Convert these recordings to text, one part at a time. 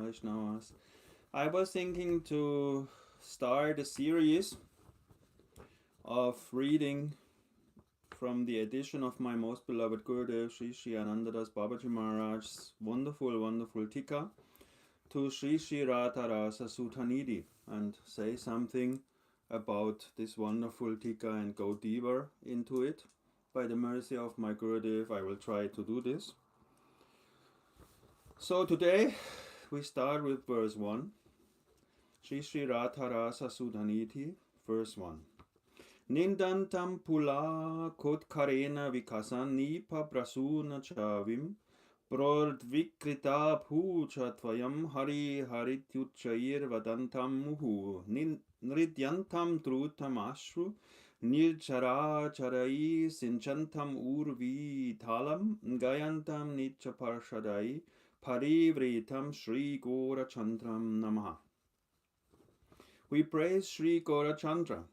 Vaishnavas. I was thinking to start a series of reading from the edition of my most beloved Gurudeva, Śrī Ananta Bābājī Mahārāja's wonderful Tika to Śrī-Rādhā-Rasa-Sudhā-Nidhiḥ and say something about this wonderful Tika and go deeper into it. By the mercy of my Gurudeva, I will try to do this. So today we start with verse 1. Śrī-Rādhā-Rasa-Sudhā-Nidhiḥ, verse 1. Nindantam pula kotkarena vikasan nipa prasuna chavim prodvikrita bhucha tvayam hari harityuchair vadantam muhu nridyantam drutam ashru nirchara charai sinchantam urvi thalam gayantam nitya parshadai parivritam Shri Gaurachandram Namaha. We praise Shri Gaurachandra,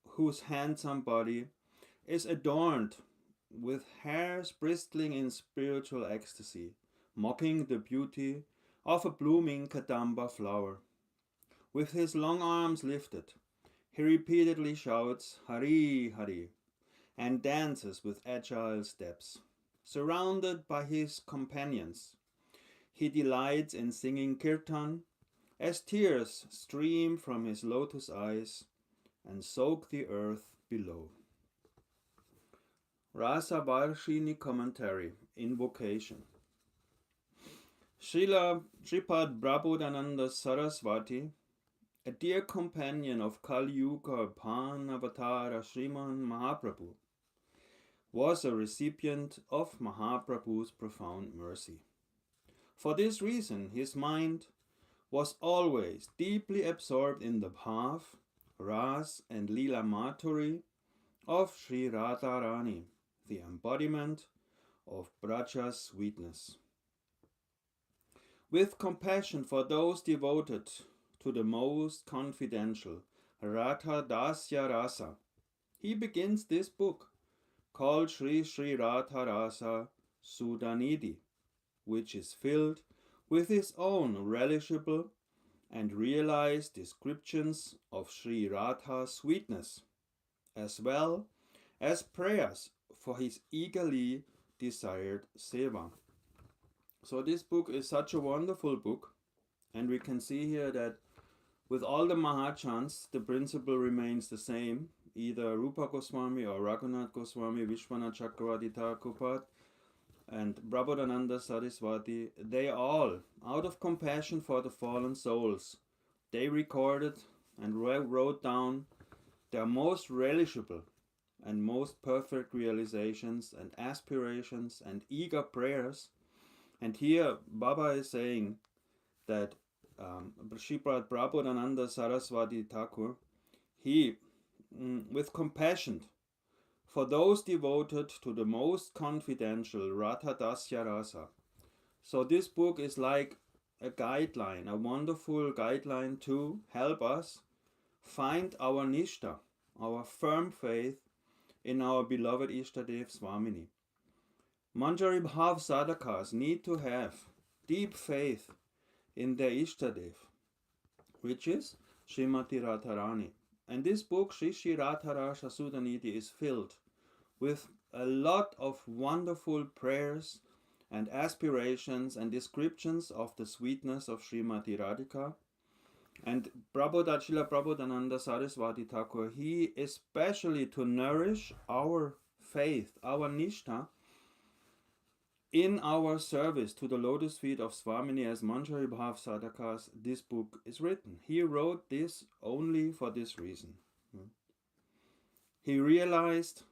whose handsome body is adorned with hairs bristling in spiritual ecstasy, mocking the beauty of a blooming kadamba flower. With his long arms lifted, he repeatedly shouts Hari Hari and dances with agile steps. Surrounded by his companions, he delights in singing kirtan as tears stream from his lotus eyes and soak the earth below. Rasa Varshini Commentary, Invocation. Srila Shripad Prabodhananda Saraswati, a dear companion of Kali Yuga Pan Avatara Sriman Mahaprabhu, was a recipient of Mahaprabhu's profound mercy. For this reason, his mind was always deeply absorbed in the bhav, ras and lila maturi of Sri Radharani, the embodiment of Braja's sweetness. With compassion for those devoted to the most confidential Radha Dasya Rasa, he begins this book called Śrī-Rādhā-Rasa-Sudhā-Nidhiḥ, which is filled with his own relishable and realized descriptions of Sri Radha's sweetness, as well as prayers for his eagerly desired seva. So this book is such a wonderful book, and we can see here that with all the Mahachans, the principle remains the same. Either Rupa Goswami or Raghunath Goswami, Vishwanath Chakravarti Thakur and Prabodhananda Saraswati, they all, out of compassion for the fallen souls, they recorded and wrote down their most relishable and most perfect realizations and aspirations and eager prayers. And here Baba is saying that Shripad Prabodhananda Saraswati Thakur, he, with compassion for those devoted to the most confidential Radha Dasya Rasa. So this book is like a guideline, a wonderful guideline to help us find our nishtha, our firm faith in our beloved Ishtadev Swamini. Manjari Bhav sadhakas need to have deep faith in their Ishtadev, which is Srimati Radharani. And this book, Śrī-Rādhā-Rasa-Sudhā-Nidhiḥ, is filled with a lot of wonderful prayers and aspirations and descriptions of the sweetness of Srimati Radhika. And Srila Prabodhananda Saraswati Thakur, he especially to nourish our faith, our nishtha, in our service to the lotus feet of Swamini as Manjari Bhav Sadhakas, this book is written. He wrote this only for this reason. He realized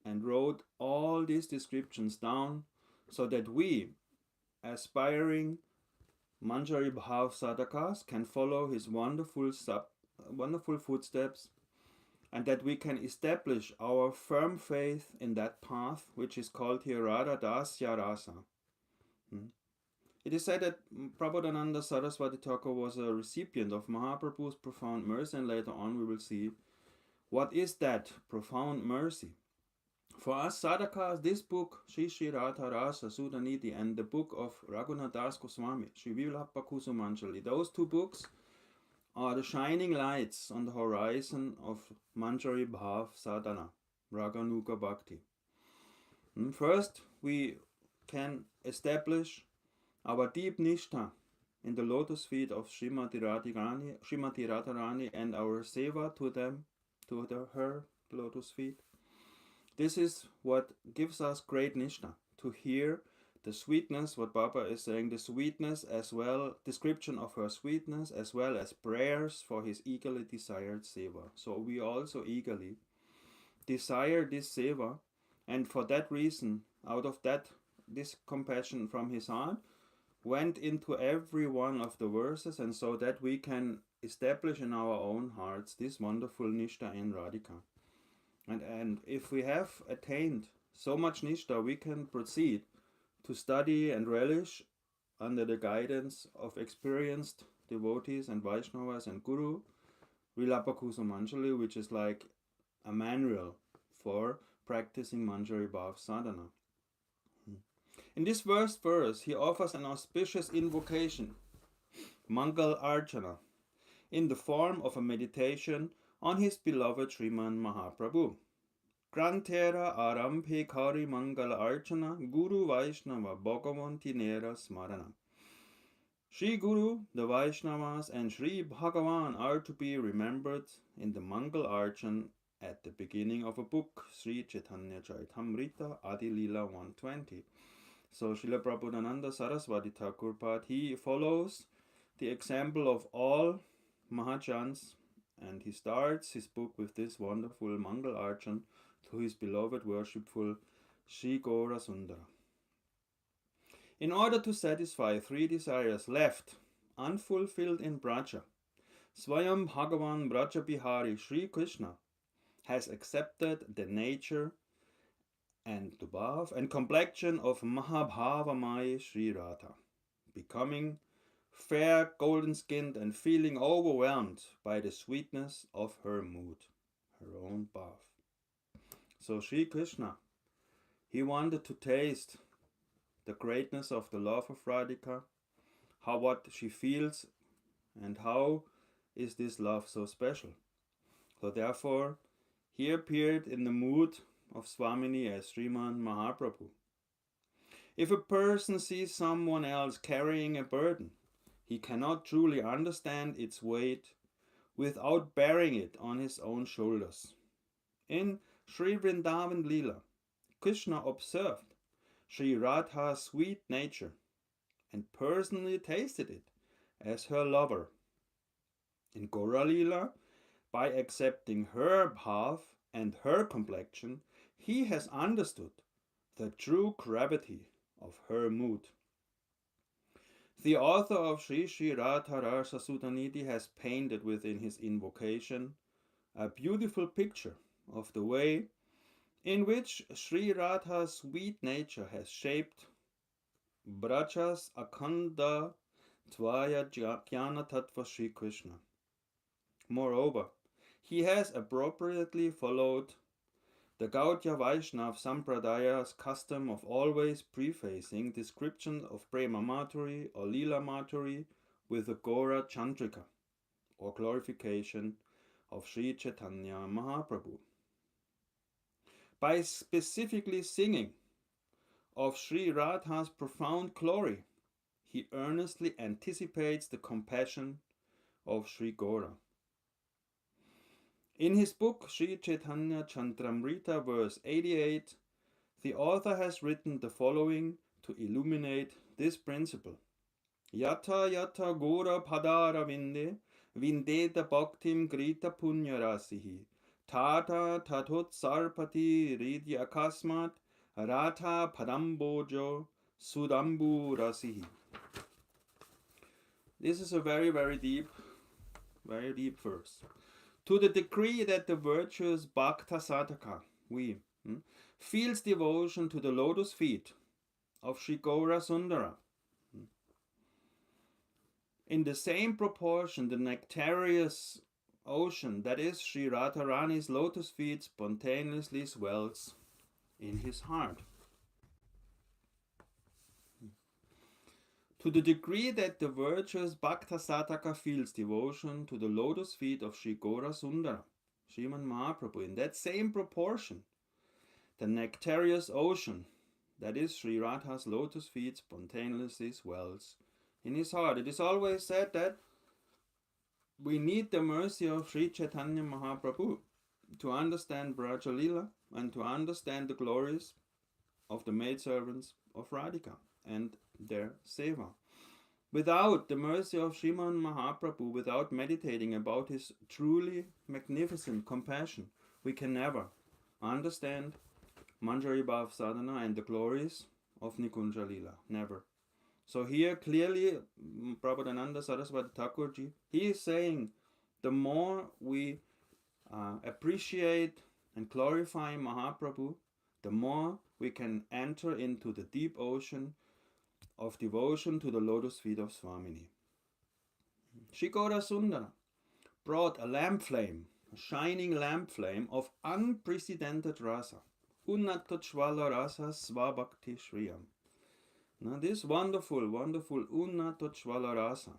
and wrote all these descriptions down so that we, aspiring Manjari Bhav Sadhakas, can follow his wonderful footsteps, and that we can establish our firm faith in that path, which is called here Radha Dasya Rasa. It is said that Prabodhananda Saraswati Thakur was a recipient of Mahaprabhu's profound mercy, and later on we will see what is that profound mercy. For us sadhakas, this book, Śrī-Rādhā-Rasa-Sudhā-Nidhiḥ, and the book of Raghunath Das Goswami, Śrī Vilapakusumanjali, those two books are the shining lights on the horizon of Manjari Bhav Sadhana, Raganuga Bhakti. First, we can establish our deep nishtha in the lotus feet of Srimati Radharani and our seva to them, to her lotus feet. This is what gives us great nishtha, to hear the sweetness, what Baba is saying, the sweetness as well, description of her sweetness, as well as prayers for his eagerly desired seva. So we also eagerly desire this seva, and for that reason, out of that, this compassion from his heart went into every one of the verses, and so that we can establish in our own hearts this wonderful nishtha in Radhika. And if we have attained so much nishtha, we can proceed to study and relish under the guidance of experienced devotees and Vaishnavas and Guru, Vilapakusumanjali, which is like a manual for practicing Manjari Bhav Sadhana. In this first verse, he offers an auspicious invocation, Mangal Archana, in the form of a meditation on his beloved Sriman Mahaprabhu. Grantera Arambhe Kari Mangala Archana Guru Vaishnava Bhagavanti Nera Smarana. Sri Guru, the Vaishnavas, and Sri Bhagavan are to be remembered in the Mangal Archan at the beginning of a book, Sri Chaitanya Charitamrita Adi Lila 120. So Srila Prabhupada Saraswati Thakur Pad, he follows the example of all Mahajans, and he starts his book with this wonderful Mangal Archan to his beloved worshipful Sri Gaura Sundara. In order to satisfy three desires left unfulfilled in Braja, Swayam Bhagavan Braja Bihari Sri Krishna has accepted the nature and the bhav and complexion of Mahabhavamaya Śrī-Rādhā, becoming fair, golden-skinned, and feeling overwhelmed by the sweetness of her mood, her own bhav. So Sri Krishna, he wanted to taste the greatness of the love of Radhika, how what she feels, and how is this love so special. So therefore, he appeared in the mood of Swamini as Sriman Mahaprabhu. If a person sees someone else carrying a burden, he cannot truly understand its weight without bearing it on his own shoulders. In Sri Vrindavan Leela, Krishna observed Śrī-Rādhā's sweet nature and personally tasted it as her lover. In Gaura Leela, by accepting her bhav and her complexion, he has understood the true gravity of her mood. The author of Śrī-Rādhā-Rasa-Sudhā-Nidhiḥ has painted within his invocation a beautiful picture of the way in which Śrī-Rādhā's sweet nature has shaped Braja's Akhanda Tvaya Jnana Tattva Sri Krishna. Moreover, he has appropriately followed the Gaudiya Vaishnava Sampradaya's custom of always prefacing descriptions of Prema Maturi or Leela Maturi with the Gaura Chandrika, or glorification of Sri Chaitanya Mahaprabhu. By specifically singing of Śrī-Rādhā's profound glory, he earnestly anticipates the compassion of Sri Gaura. In his book Sri Chaitanya Chandramrita, verse 88, the author has written the following to illuminate this principle. Yata yata Gaura padara vinde vindeta bhaktim grita punyarasihi tata tatot sarpati ridya akasmat rata padambojo sudambu rasihi. This is a very deep verse. To the degree that the virtuous Bhakta Sadhaka, feels devotion to the lotus feet of Sri Gaura Sundara, in the same proportion the nectareous ocean that is Sri Radharani's lotus feet spontaneously swells in his heart. To the degree that the virtuous Bhakta Sadhaka feels devotion to the lotus feet of Sri Gaura Sundara, Sriman Mahaprabhu, in that same proportion, the nectareous ocean, that is Sri Radha's lotus feet, spontaneously swells in his heart. It is always said that we need the mercy of Sri Chaitanya Mahaprabhu to understand Braja Lila and to understand the glories of the maidservants of Radhika and their seva. Without the mercy of Sriman Mahaprabhu, without meditating about his truly magnificent compassion, we can never understand Manjari Bhav Sadhana and the glories of Nikunja Lila. Never. So here clearly Prabhupada Saraswati Thakurji, he is saying the more we appreciate and glorify Mahaprabhu, the more we can enter into the deep ocean of devotion to the lotus feet of Swamini. Sri Gaura Sundara brought a lamp flame, a shining lamp flame of unprecedented rasa, Unnatotshvala rasa svabhakti shriyam. Now this wonderful Unnatotshvala rasa,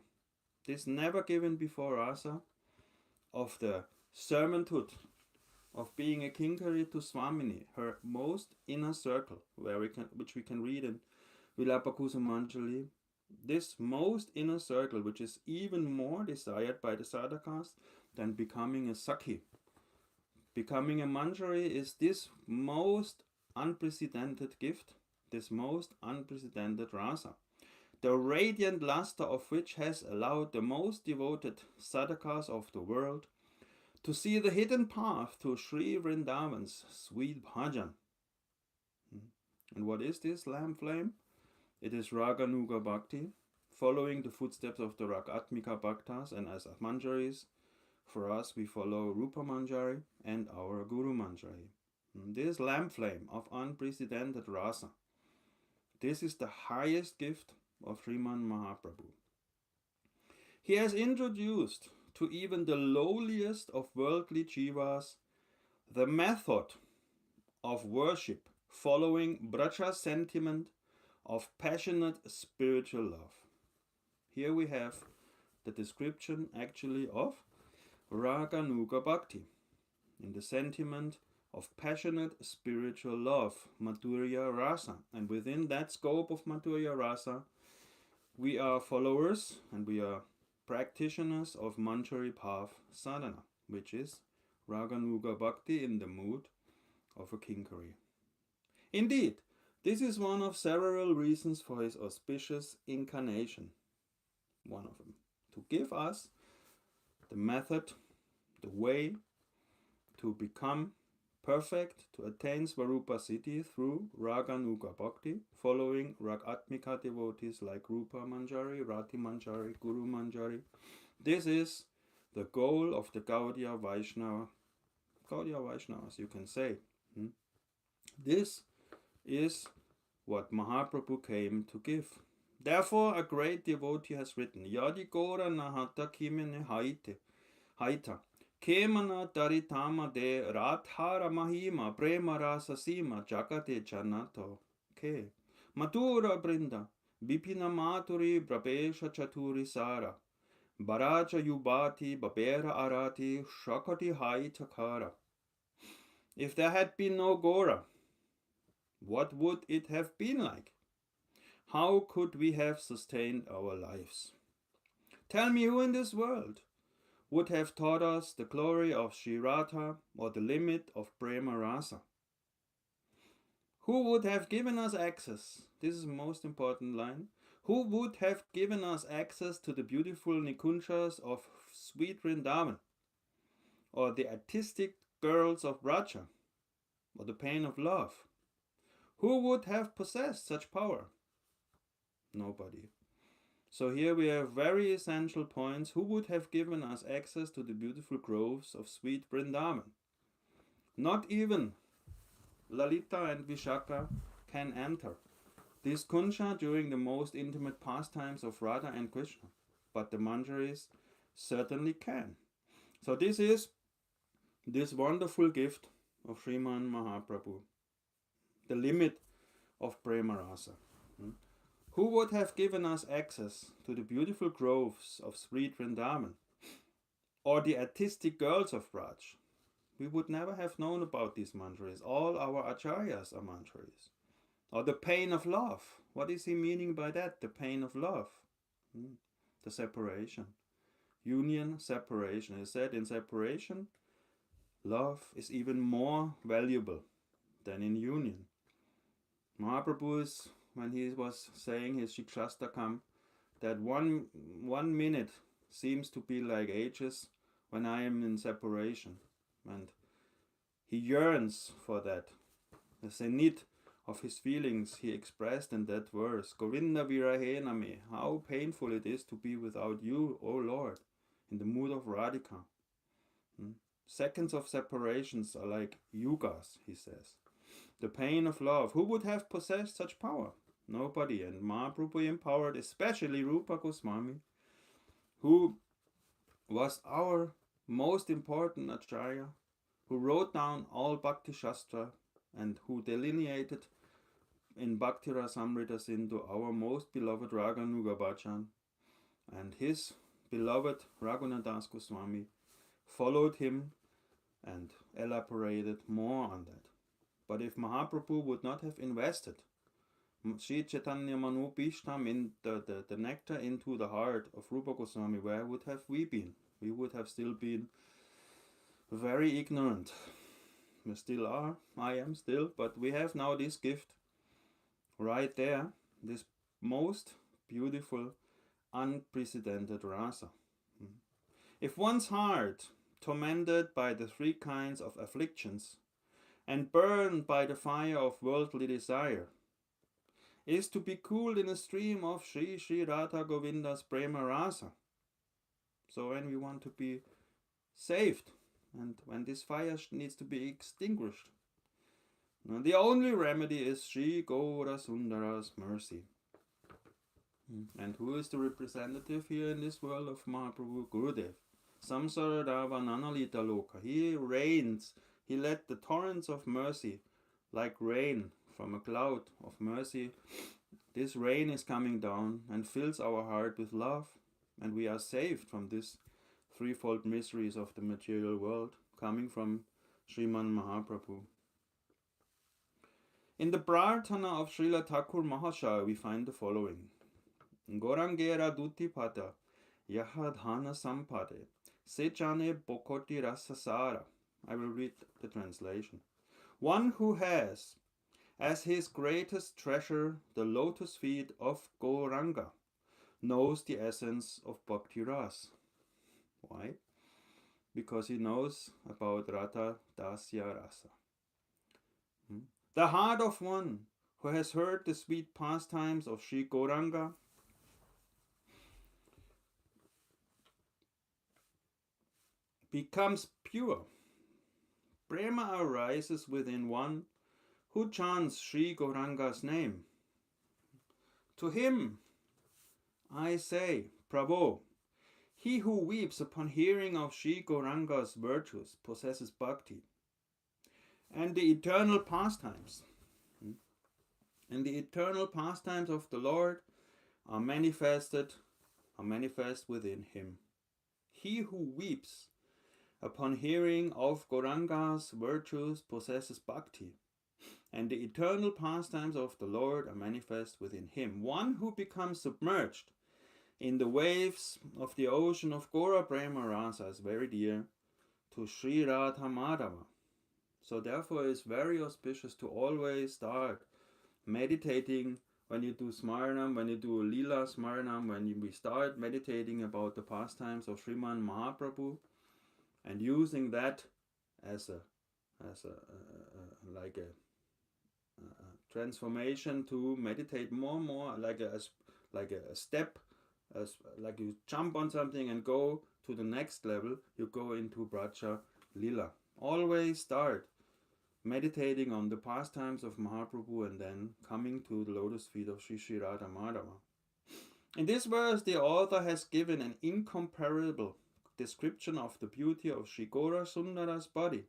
this never given before rasa of the servanthood, of being a kinkari to Swamini, her most inner circle, which we can read in Vilapakusumanjali, this most inner circle, which is even more desired by the sadhakas than becoming a sakhi. Becoming a manjari is this most unprecedented gift, this most unprecedented rasa, the radiant luster of which has allowed the most devoted sadhakas of the world to see the hidden path to Sri Vrindavan's sweet bhajan. And what is this lamp flame? It is Raganuga Bhakti, following the footsteps of the Ragatmika Bhaktas, and as manjaris, for us we follow Rupa Manjari and our Guru Manjari. This lamp flame of unprecedented rasa, this is the highest gift of Sriman Mahaprabhu. He has introduced to even the lowliest of worldly jivas the method of worship following Braja's sentiment of passionate spiritual love. Here we have the description actually of Raganuga Bhakti, in the sentiment of passionate spiritual love, Madhurya Rasa. And within that scope of Madhurya Rasa, we are followers and we are practitioners of Manjari Bhav Sadhana, which is Raganuga Bhakti in the mood of a kinkari. Indeed, this is one of several reasons for his auspicious incarnation. One of them, to give us the method, the way to become perfect, to attain Svarupa Siddhi through Raganuga Bhakti, following Ragatmika devotees like Rupa Manjari, Rati Manjari, Guru Manjari. This is the goal of the Gaudiya Vaishnavas, you can say. This is what Mahaprabhu came to give. Therefore, a great devotee has written, Yadi Gora Nahata Kimene Haita, Kemana Taritama de Radhara Mahima, Prema Rasa Sima, Jagate Janato, Ke, Matura Brinda, Bipina Maturi, Brabesha Chaturi Sara, Baraja Yubati, Babera Arati, Shakati Haita Kara. If there had been no Gora, what would it have been like? How could we have sustained our lives? Tell me who in this world would have taught us the glory of Śrī Radha or the limit of Prema Rasa? Who would have given us access? This is the most important line. Who would have given us access to the beautiful Nikunjas of sweet Vrindavan, or the artistic girls of Braja, or the pain of love? Who would have possessed such power? Nobody. So here we have very essential points. Who would have given us access to the beautiful groves of sweet Vrindavan? Not even Lalita and Vishaka can enter this kunja during the most intimate pastimes of Radha and Krishna, but the manjaris certainly can. So this wonderful gift of Sriman Mahaprabhu. the limit of Prema Rasa. Who would have given us access to the beautiful groves of Sri Vrindavan or the artistic girls of Braj? We would never have known about these mantras. All our acharyas are mantras. Or the pain of love. What is he meaning by that? The pain of love. The separation. Union, separation. He said in separation, love is even more valuable than in union. Mahaprabhu is, when he was saying his Shikshastakam, that one minute seems to be like ages when I am in separation. And he yearns for that. The zenith of his feelings he expressed in that verse. Govinda virahena me. How painful it is to be without you, O Lord, in the mood of Radhika. Seconds of separations are like yugas, he says. The pain of love. Who would have possessed such power? Nobody. And Mahaprabhu empowered especially Rupa Goswami, who was our most important acharya, who wrote down all Bhakti Shastra and who delineated in Bhakti Rasamrita Sindhu our most beloved Raganuga Bhajan, and his beloved Raghunadas Goswami followed him and elaborated more on that. But if Mahaprabhu would not have invested Sri Chaitanya Manu Bhishtam in the nectar into the heart of Rupa Goswami, where would have we been? We would have still been very ignorant. We still are, I am still, but we have now this gift right there, this most beautiful, unprecedented rasa. If one's heart, tormented by the three kinds of afflictions and burned by the fire of worldly desire, is to be cooled in a stream of Shri Radha Govinda's Prema Rasa. So when we want to be saved, and when this fire needs to be extinguished, now, the only remedy is Shri Gaura Sundara's mercy. And who is the representative here in this world of Mahaprabhu? Gurudeva. Samsara Dava Nanalita Loka. He reigns. He let the torrents of mercy, like rain from a cloud of mercy, this rain is coming down and fills our heart with love, and we are saved from this threefold miseries of the material world coming from Sriman Mahaprabhu. In the Prarthana of Srila Thakur Mahashaya we find the following. Gorangera Dutipata Yahadhana Sampade Sechane Bokoti Rasasara. I will read the translation. One who has as his greatest treasure the lotus feet of Gauranga knows the essence of Bhakti Ras. Why? Because he knows about Radha Dasya Rasa. The heart of one who has heard the sweet pastimes of Sri Gauranga becomes pure. Prema arises within one who chants Sri Gauranga's name. To him I say, Prabhu, he who weeps upon hearing of Sri Gauranga's virtues possesses bhakti. And the eternal pastimes, of the Lord are manifest within him. He who weeps upon hearing of Gauranga's virtues possesses bhakti, and the eternal pastimes of the Lord are manifest within him. One who becomes submerged in the waves of the ocean of Gaura Prema Rasa is very dear to Śrī-Rādhā-Madhava. So therefore it is very auspicious to always start meditating when you do Smaranam, when you do Lila Smaranam, when we start meditating about the pastimes of Sriman Mahaprabhu, and using that as a transformation to meditate more and more, like a step, like you jump on something and go to the next level, you go into Braja Lila. Always start meditating on the pastimes of Mahaprabhu and then coming to the lotus feet of Sri Śrī-Rādhā-Madhava. In this verse, the author has given an incomparable description of the beauty of Sri Gaura Sundara's body,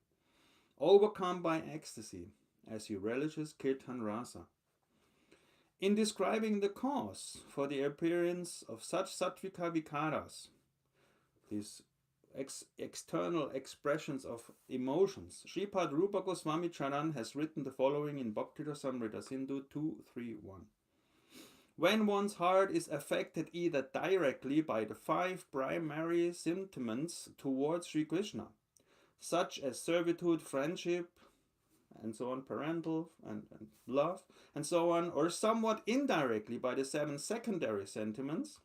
overcome by ecstasy, as he relishes Kirtan Rasa. In describing the cause for the appearance of such sattvika vikaras, these external expressions of emotions, Sripad Rupa Goswami Charan has written the following in Bhakti-Rasamrita-Sindhu 2.3.1. When one's heart is affected either directly by the 5 primary sentiments towards Sri Krishna, such as servitude, friendship, and so on, parental and love, and so on, or somewhat indirectly by the 7 secondary sentiments,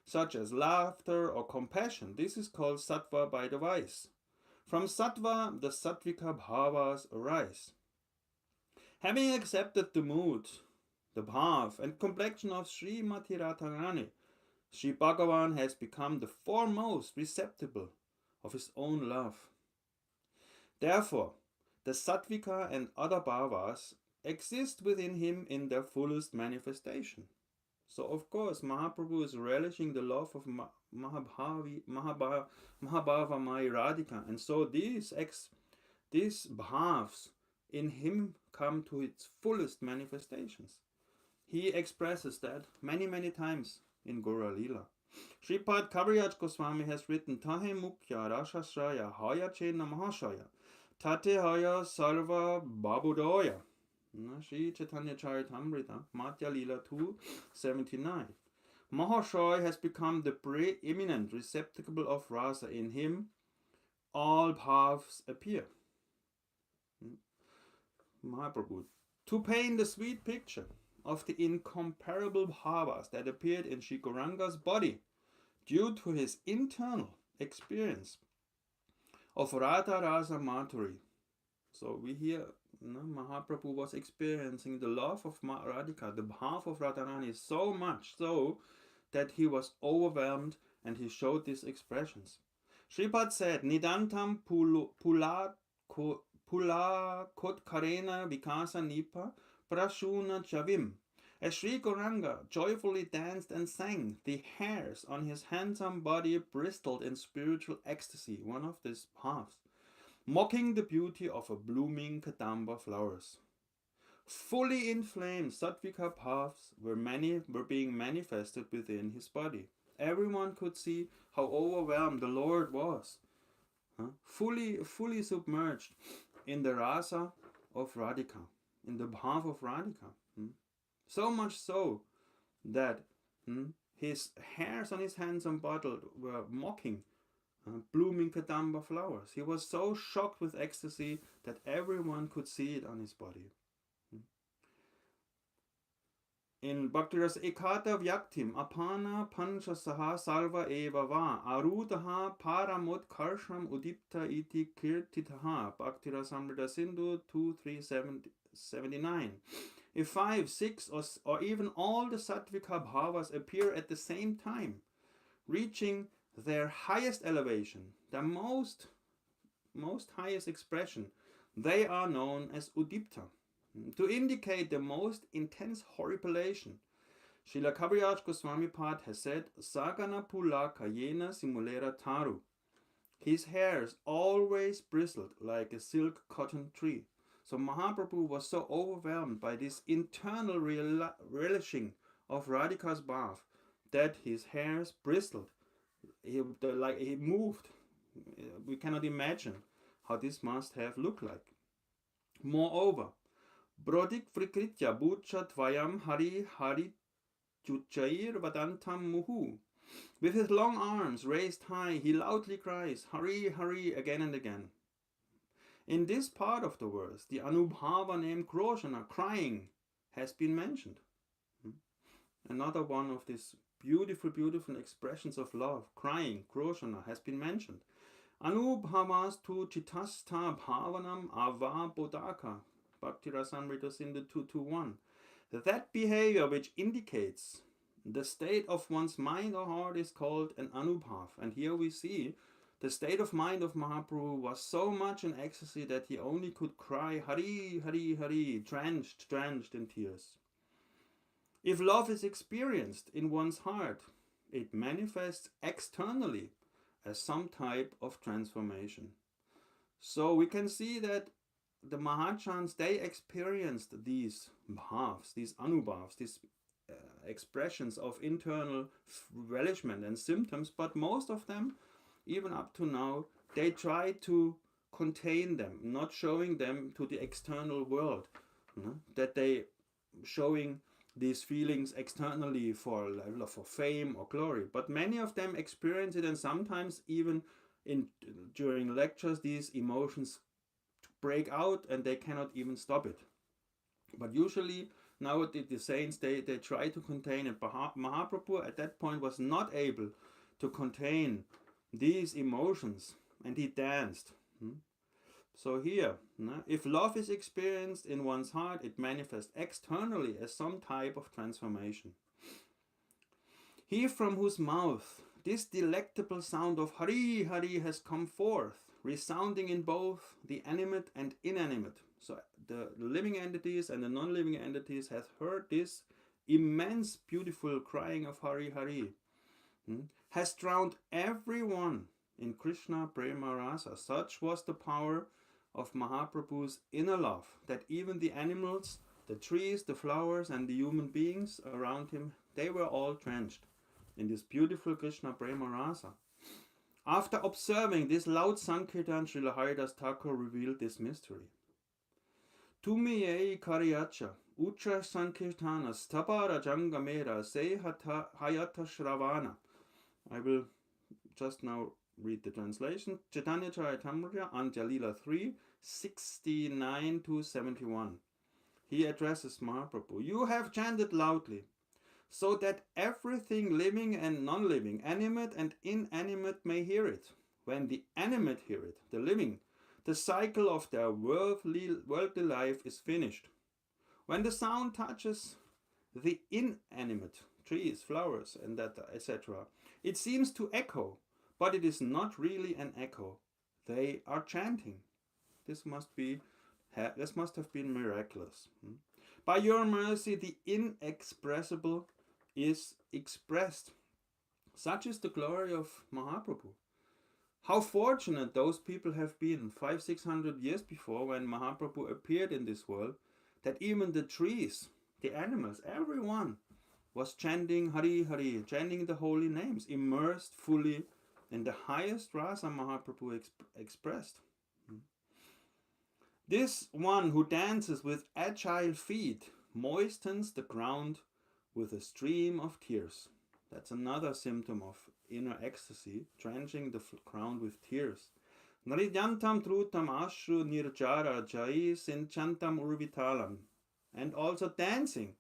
such as laughter or compassion, this is called sattva by the wise. From sattva, the sattvika bhavas arise. Having accepted the mood, the bhav and complexion of Srimati Radharani, Sri Bhagavan has become the foremost receptacle of his own love. Therefore, the sattvika and other bhavas exist within him in their fullest manifestation. So, of course, Mahaprabhu is relishing the love of Mahabhava Mai Radhika, and so these bhavs in him come to its fullest manifestations. He expresses that many, many times in Gaura Lila. Sripad Kaviraj Goswami has written, Tahe Mukhya Rashasraya Haya Chena Mahashaya Tate Haya Sarva Babudoya. Shri Chaitanya Charitamrita, Madhya Lila 2.79. Mahashaya has become the preeminent receptacle of rasa. In him, all bhavs appear. Mahaprabhu, to paint the sweet picture of the incomparable bhavas that appeared in Sri Gauranga's body due to his internal experience of Radha Rasa Madhuri. So we hear Mahaprabhu was experiencing the love of Radhika, the bhav of Radharani, so much so that he was overwhelmed and he showed these expressions. Sripad said, Nidantam pula kotkarena vikasa nipa prashuna chavim. As Sri Gauranga joyfully danced and sang, the hairs on his handsome body bristled in spiritual ecstasy, one of these bhavs, mocking the beauty of a blooming kadamba flowers. Fully inflamed sattvika bhavs were being manifested within his body. Everyone could see how overwhelmed the Lord was, fully submerged in the rasa of Radhika, in the bhav of Radhika. So much so that his hairs on his hands and body were mocking blooming kadamba flowers. He was so shocked with ecstasy that everyone could see it on his body. In Bhakti-rasa Ekata Vyaktim Apana Pancha Saha Sarva Eva Va Arudaha Paramut Karsham Udipta Iti Kirtitaha Bhakti-Rasamrita-Sindhu 2.3.79. If 5, 6 or even all the sattvika bhavas appear at the same time, reaching their highest elevation, their most highest expression, they are known as udipta, to indicate the most intense horripilation. Srila Kaviraj Goswami Pad has said, Sagana pula kayena simulera taru. His hairs always bristled like a silk cotton tree. So Mahaprabhu was so overwhelmed by this internal relishing of Radhika's bhav that his hairs bristled. He moved. We cannot imagine how this must have looked like. Moreover, Brodik Frikritya Bucha Tvayam Hari Hari Chuchair Vadantam Muhu. With his long arms raised high, he loudly cries, Hari Hari, again and again. In this part of the verse, the Anubhava name Kroshana, crying, has been mentioned. Another one of these beautiful expressions of love, crying, Kroshana, has been mentioned. Anubhavas tu chitasta bhavanam ava bodhaka, Bhakti-Rasamrita-Sindhu 2.2.1. That behavior which indicates the state of one's mind or heart is called an anubhav. And here we see the state of mind of Mahaprabhu was so much in ecstasy that he only could cry, Hari, Hari, Hari, drenched in tears. If love is experienced in one's heart, it manifests externally as some type of transformation. So we can see that the Mahajans, they experienced these bhavs, these anubhavs, these expressions of internal relishment and symptoms, but most of them, even up to now, they try to contain them, not showing them to the external world, that they showing these feelings externally for fame or glory. But many of them experience it, and sometimes even during lectures these emotions break out and they cannot even stop it. But usually now the saints, they try to contain it. Mahaprabhu at that point was not able to contain these emotions, and he danced. So here, if love is experienced in one's heart, it manifests externally as some type of transformation. He from whose mouth this delectable sound of Hari Hari has come forth, resounding in both the animate and inanimate. So the living entities and the non-living entities have heard this immense beautiful crying of Hari Hari, has drowned everyone in Krishna Prema Rasa. Such was the power of Mahaprabhu's inner love, that even the animals, the trees, the flowers, and the human beings around him, they were all drenched in this beautiful Krishna Prema Rasa. After observing this loud Sankirtan, Srila Haridas Thakur revealed this mystery. Tumi ei karyacha, ucha Sankirtana, stapara jangamera, se hayata shravana. I will just now read the translation. Chaitanya Charitamrita, Antya-lila 3, 69 to 71. He addresses Mahaprabhu. You have chanted loudly, so that everything living and non-living, animate and inanimate may hear it. When the animate hear it, the living, the cycle of their worldly life is finished. When the sound touches the inanimate, trees, flowers, and that, etc., it seems to echo, but it is not really an echo. They are chanting. This must have been miraculous. By your mercy, the inexpressible is expressed. Such is the glory of Mahaprabhu. How fortunate those people have been 500-600 years before, when Mahaprabhu appeared in this world, that even the trees, the animals, everyone was chanting Hari Hari, chanting the holy names, immersed fully in the highest rasa Mahaprabhu expressed. This one who dances with agile feet moistens the ground with a stream of tears. That's another symptom of inner ecstasy, drenching the ground with tears. Nridyantam trutam ashru nirjara jai sinchantam urvitalam. And also dancing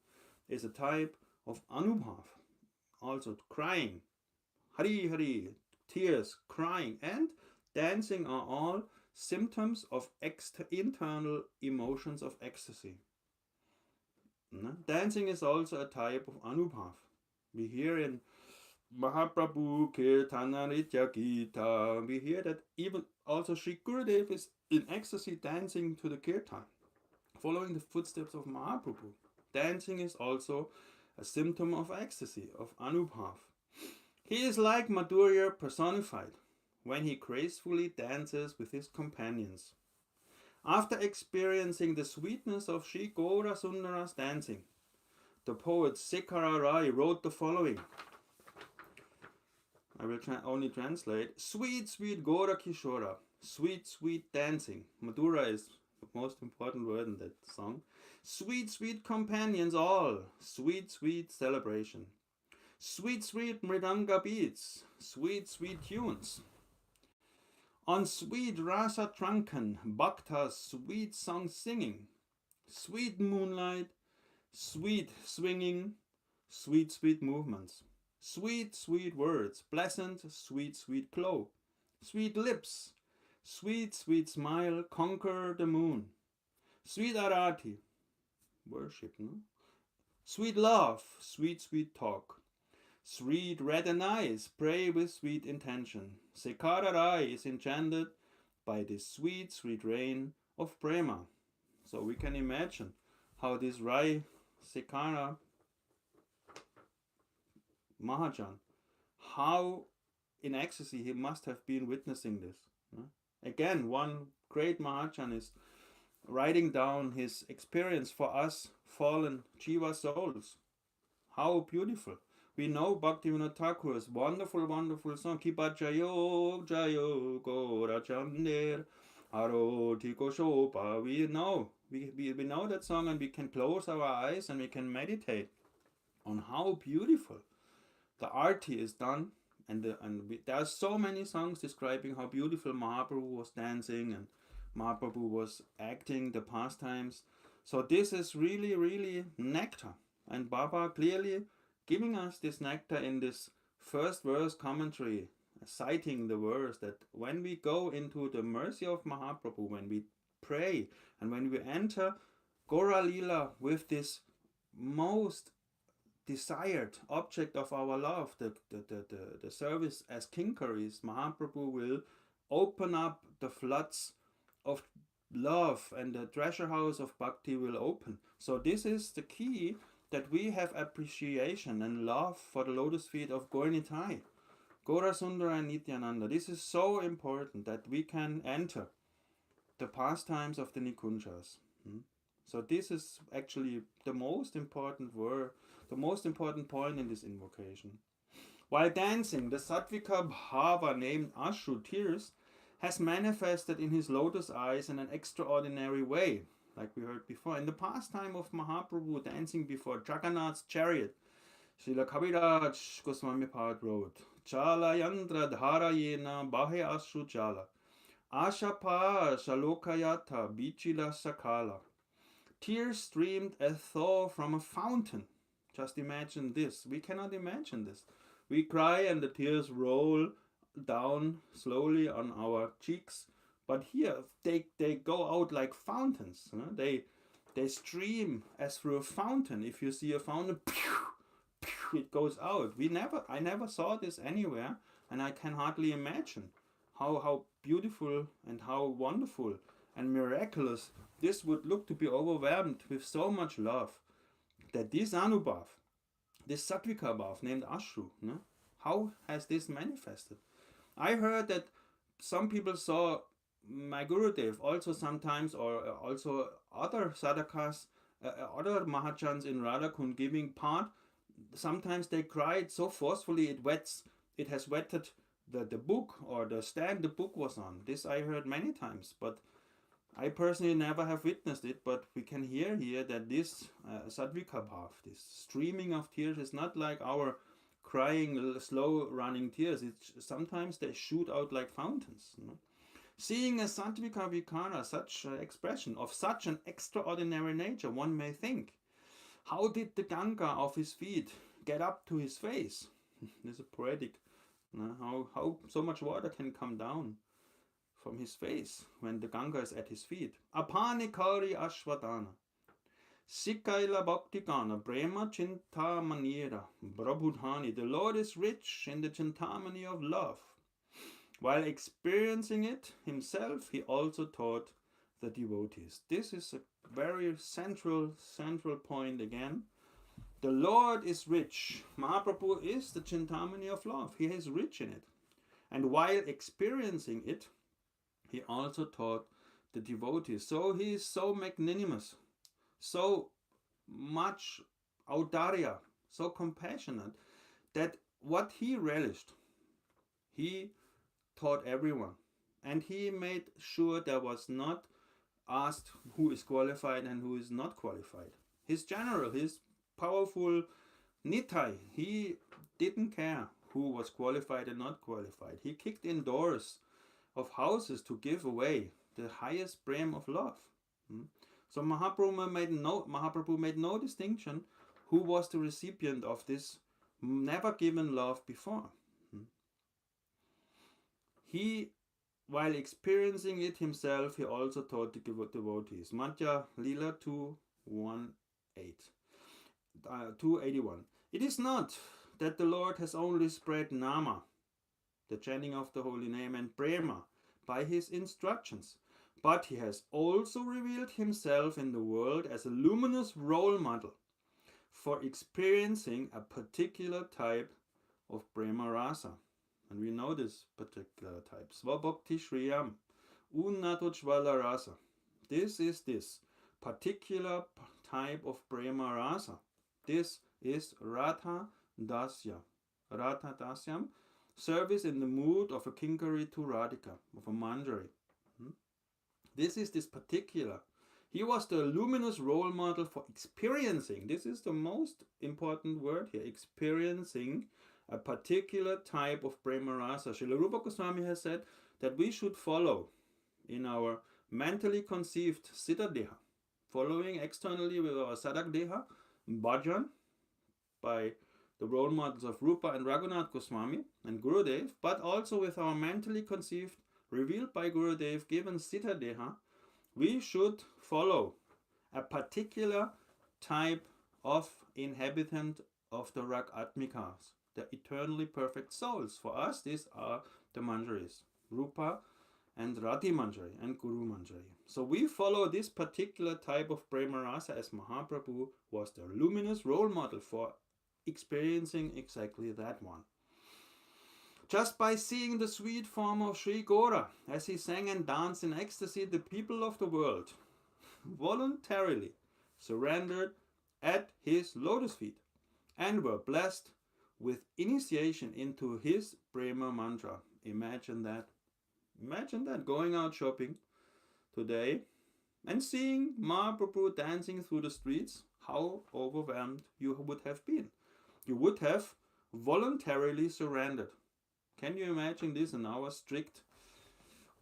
is a type of anubhav, also crying. Hari Hari, tears, crying, and dancing are all symptoms of internal emotions of ecstasy. Dancing is also a type of anubhav. We hear in Mahaprabhu Kirtana Nitya Gita, we hear that even also Sri Gurudeva is in ecstasy dancing to the kirtan, following the footsteps of Mahaprabhu. Dancing is also a symptom of ecstasy, of anubhav. He is like Madhurya personified when he gracefully dances with his companions. After experiencing the sweetness of Sri Gaura Sundara's dancing, the poet Sekara Rai wrote the following. I will only translate. Sweet, sweet Gaura Kishora, sweet, sweet dancing. Madhura is the most important word in that song. Sweet, sweet companions all, sweet, sweet celebration. Sweet, sweet mridanga beats, sweet, sweet tunes. On sweet rasa trunken, bhaktas sweet song singing. Sweet moonlight, sweet swinging, sweet, sweet movements. Sweet, sweet words, pleasant, sweet, sweet glow. Sweet lips, sweet, sweet smile, conquer the moon. Sweet arati, worship, no? Sweet love, sweet, sweet talk. Sweet red and eyes, pray with sweet intention. Sekara Rai is enchanted by this sweet, sweet rain of prema. So we can imagine how this Rai Sekara Mahajan, how in ecstasy he must have been witnessing this. Again, one great Mahajan is writing down his experience for us fallen Jiva souls. How beautiful. We know Bhaktivinoda Thakur's wonderful, wonderful song, Kipa Jayo, Jayo, Gora Chandir, Aroti Koshopa. We know that song, and we can close our eyes and we can meditate on how beautiful the arti is done. There are so many songs describing how beautiful Mahaprabhu was dancing and Mahaprabhu was acting the pastimes. So this is really, really nectar. And Baba clearly giving us this nectar in this first verse commentary, citing the verse that when we go into the mercy of Mahaprabhu, when we pray, and when we enter Gora Lila with this most desired object of our love, the service as kinkaris, Mahaprabhu will open up the floods of love, and the treasure house of bhakti will open. So this is the key, that we have appreciation and love for the lotus feet of Gaurnitai, Gaura Sundara and Nityananda. This is so important that we can enter the pastimes of the Nikunjas. So this is actually the most important word, the most important point in this invocation. While dancing, the Sattvika Bhava named Ashru, tears, has manifested in his lotus eyes in an extraordinary way, like we heard before. In the pastime of Mahaprabhu dancing before Jagannath's chariot, Srila Kaviraj Goswami Pad wrote, Chala Yandra Dharayena Bahe Ashru Jala, Ashapa Shalokayata Bichila Sakala. Tears streamed as though from a fountain. Just imagine this. We cannot imagine this. We cry and the tears roll down slowly on our cheeks, but here they go out like fountains. They stream as through a fountain. If you see a fountain, it goes out. I never saw this anywhere, and I can hardly imagine how beautiful and how wonderful and miraculous this would look, to be overwhelmed with so much love, that this Anubhav, this Sattvika Bhav named Ashru, how has this manifested? I heard that some people saw my Gurudeva also sometimes, or also other sadhakas, other Mahajans in Radhakund giving part. Sometimes they cried so forcefully it has wetted the book or the stand the book was on. This I heard many times, but I personally never have witnessed it. But we can hear here that this Sattvika Bhav, this streaming of tears, is not like our crying, slow running tears. Sometimes they shoot out like fountains. Seeing a Sattvika Vikara, such expression of such an extraordinary nature, one may think, how did the Ganga of his feet get up to his face? This is poetic. How so much water can come down from his face when the Ganga is at his feet? Apanikari Ashwadana, Sikaila Bhaktikana, Brahma Chintamanira, Prabhudhani. The Lord is rich in the Chintamani of love. While experiencing it himself, he also taught the devotees. This is a very central point again. The Lord is rich. Mahaprabhu is the Chintamani of love. He is rich in it. And while experiencing it, he also taught the devotees. So he is so magnanimous, so much audarya, so compassionate, that what he relished, he taught everyone. And he made sure there was not asked who is qualified and who is not qualified. His general, his powerful Nitai, he didn't care who was qualified and not qualified. He kicked in doors of houses to give away the highest prem of love. So Mahaprabhu made no distinction who was the recipient of this never given love before. He, while experiencing it himself, he also taught the devotees. Madhya Lila 281. It is not that the Lord has only spread Nama, the chanting of the holy name, and Prema by his instructions, but he has also revealed himself in the world as a luminous role model for experiencing a particular type of Prema Rasa. And we know this particular type. Svabhakti Shriyam Unnatujvala Rasa. This is this particular type of prema rasa. This is Radha Dasya. Radha Dasyam, service in the mood of a kinkari to Radhika, of a manjari. This is this particular. He was the luminous role model for experiencing. This is the most important word here. Experiencing a particular type of prema rasa. Srila Rupa Goswami has said that we should follow in our mentally conceived siddha deha, following externally with our sadak deha, bhajan, by the role models of Rupa and Raghunath Goswami and Gurudev, but also with our mentally conceived, revealed by Gurudev, given siddha deha, we should follow a particular type of inhabitant of the Rag Atmikas, the eternally perfect souls. For us, these are the manjaris, Rupa and Rati Manjari and Guru Manjari. So we follow this particular type of prema rasa, as Mahaprabhu was the luminous role model for experiencing exactly that one. Just by seeing the sweet form of Sri Gora as he sang and danced in ecstasy, the people of the world voluntarily surrendered at his lotus feet and were blessed with initiation into his prema mantra. Imagine that. Imagine that, going out shopping today and seeing Mahaprabhu dancing through the streets, how overwhelmed you would have been. You would have voluntarily surrendered. Can you imagine this in our strict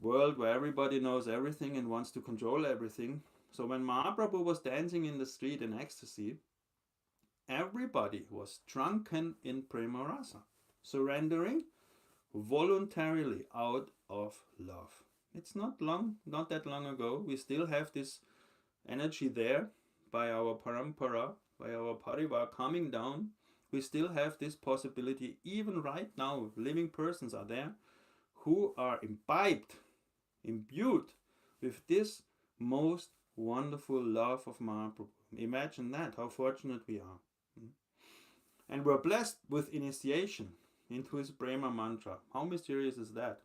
world where everybody knows everything and wants to control everything? So when Mahaprabhu was dancing in the street in ecstasy, everybody was drunken in prema rasa, surrendering voluntarily out of love. It's not that long ago. We still have this energy there by our parampara, by our parivar coming down. We still have this possibility. Even right now, living persons are there who are imbued with this most wonderful love of Mahaprabhu. Imagine that, how fortunate we are. And we're blessed with initiation into his prema mantra. How mysterious is that?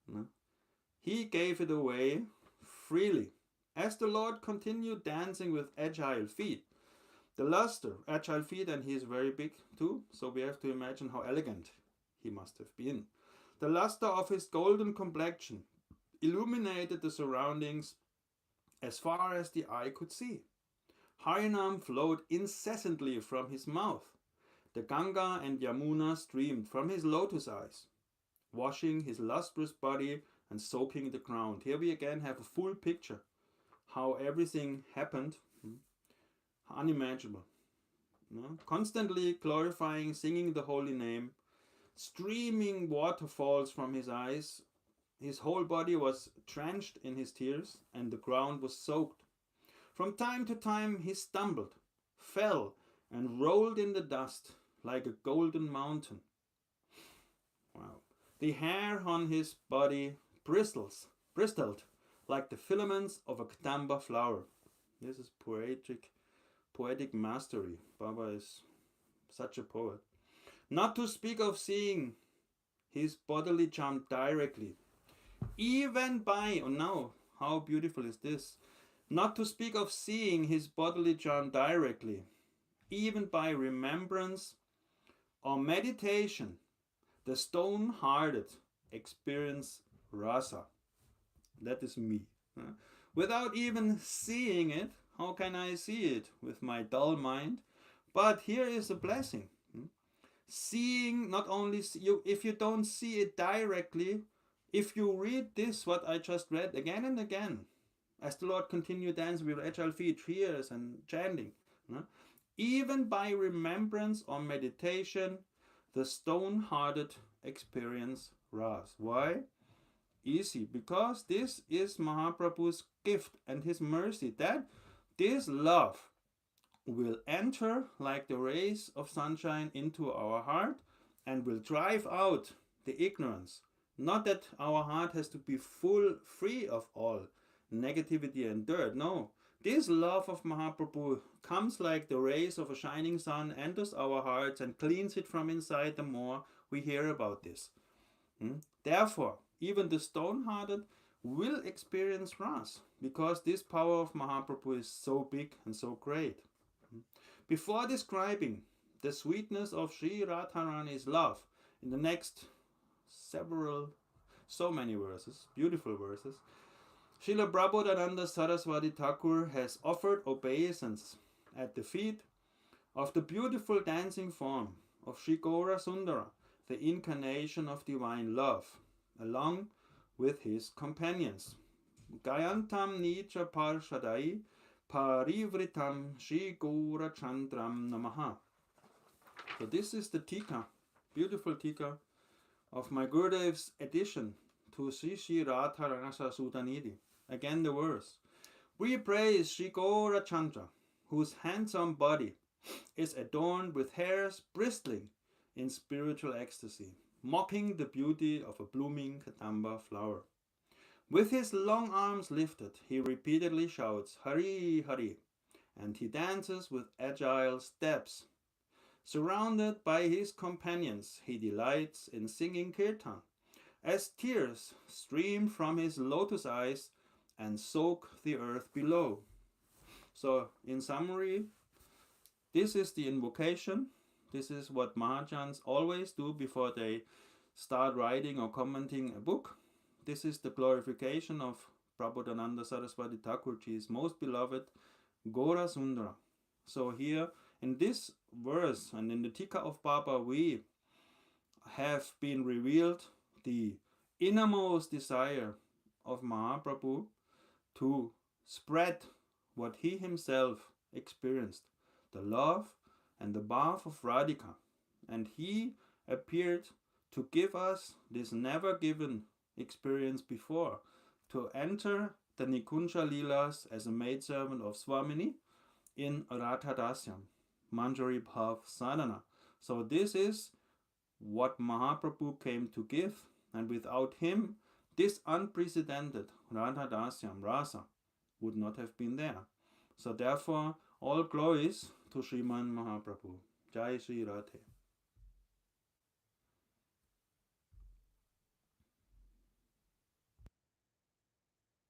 No? He gave it away freely. As the Lord continued dancing with agile feet, the luster, agile feet, and he is very big too, so we have to imagine how elegant he must have been. The luster of his golden complexion illuminated the surroundings as far as the eye could see. Harinam flowed incessantly from his mouth. The Ganga and Yamuna streamed from his lotus eyes, washing his lustrous body and soaking the ground. Here we again have a full picture how everything happened. Unimaginable. No? Constantly glorifying, singing the holy name, streaming waterfalls from his eyes. His whole body was drenched in his tears, and the ground was soaked. From time to time he stumbled, fell, and rolled in the dust like a golden mountain. Wow. The hair on his body bristled like the filaments of a Kadamba flower. This is poetic mastery. Baba is such a poet. Not to speak of seeing his bodily charm directly, even by, oh no, how beautiful is this? Not to speak of seeing his bodily charm directly, even by remembrance or meditation, the stone-hearted experience rasa. That is me. Without even seeing it, how can I see it with my dull mind? But here is a blessing. Seeing, not only you, if you don't see it directly, if you read this, what I just read again and again, as the Lord continued dancing with agile feet, tears and chanting, even by remembrance or meditation, the stone-hearted experience ras. Why? Easy, because this is Mahaprabhu's gift and his mercy, that this love will enter like the rays of sunshine into our heart and will drive out the ignorance. Not that our heart has to be free of all negativity and dirt. No, this love of Mahaprabhu comes like the rays of a shining sun, enters our hearts and cleans it from inside the more we hear about this. Therefore, even the stone-hearted will experience Ras, because this power of Mahaprabhu is so big and so great. Before describing the sweetness of Sri Radharani's love in the next so many verses, beautiful verses, Srila Prabodhananda Saraswati Thakur has offered obeisance at the feet of the beautiful dancing form of Sri Gaura Sundara, the incarnation of divine love, along with his companions. Gayantam Nitra Parshadai Parivritam Sri Gaura Chandram Namaha. So this is the Tika, beautiful Tika of my Gurudev's edition to Śrī-Rādhā-Rasa-Sudhā-Nidhiḥ. Again the verse. We praise Sri Gaura Chandra, whose handsome body is adorned with hairs bristling in spiritual ecstasy, mocking the beauty of a blooming Kadamba flower. With his long arms lifted, he repeatedly shouts, Hari, Hari, and he dances with agile steps. Surrounded by his companions, he delights in singing kirtan, as tears stream from his lotus eyes and soak the earth below. So, in summary, this is the invocation. This is what Mahajans always do before they start writing or commenting a book. This is the glorification of Prabodhananda Saraswati Thakur, his most beloved Gaura Sundara. So here, in this verse and in the Tika of Baba, we have been revealed the innermost desire of Mahaprabhu to spread what he himself experienced, the love and the bath of Radhika. And he appeared to give us this never given experience before, to enter the Nikunja Leelas as a maidservant of Swamini in Radhadasyam, Manjari Bhav Sadhana. So this is what Mahaprabhu came to give, and without him, this unprecedented Radhadasyam Rasa would not have been there. So therefore, all glories to Sriman Mahaprabhu. Jai Śrī Radhe.